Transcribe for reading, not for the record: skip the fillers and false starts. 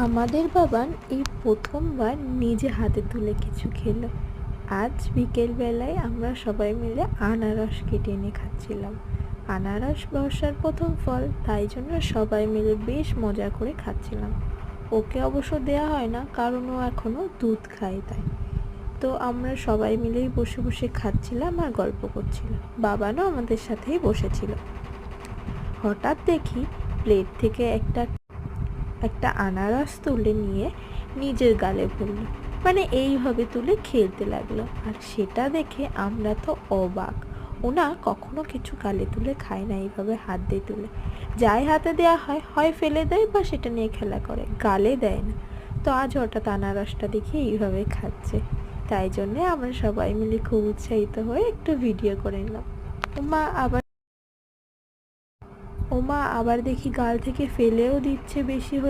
আমাদের বাবান এই প্রথমবার নিজে হাতে তুলে কিছু খেলো। আজ বিকেলবেলায় আমরা সবাই মিলে আনারস কেটে এনে খাচ্ছিলাম। আনারস বর্ষার প্রথম ফল, তাই জন্য সবাই মিলে বেশ মজা করে খাচ্ছিলাম। ওকে অবশ্য দেয়া হয় না, কারণ ও এখনো দুধ খায় তাই। তো আমরা সবাই মিলেই বসে বসে খাচ্ছিলাম আর গল্প করছিলাম। বাবানও আমাদের সাথেই বসেছিল। হঠাৎ দেখি প্লেট থেকে একটা একটা আনারস তুলে নিয়ে নিজের গালে ভরল, মানে এইভাবে তুলে খেলতে লাগলো। আর সেটা দেখে আমরা তো অবাক। ওনা কখনো কিছু গালে তুলে খায় না, এইভাবে হাত দিয়ে তুলে যাই হাতে দেওয়া হয় হয় ফেলে দেয় বা সেটা নিয়ে খেলা করে, গালে দেয় না। তো আজ হঠাৎ আনারসটা দেখে এইভাবে খাচ্ছে, তাই জন্যে আমরা সবাই মিলে খুব উৎসাহিত হয়ে একটু ভিডিও করে নিলাম। ওমা আবার ওমা আবার দেখি গাল থেকে ফেলেও দিচ্ছে বেশি হয়ে।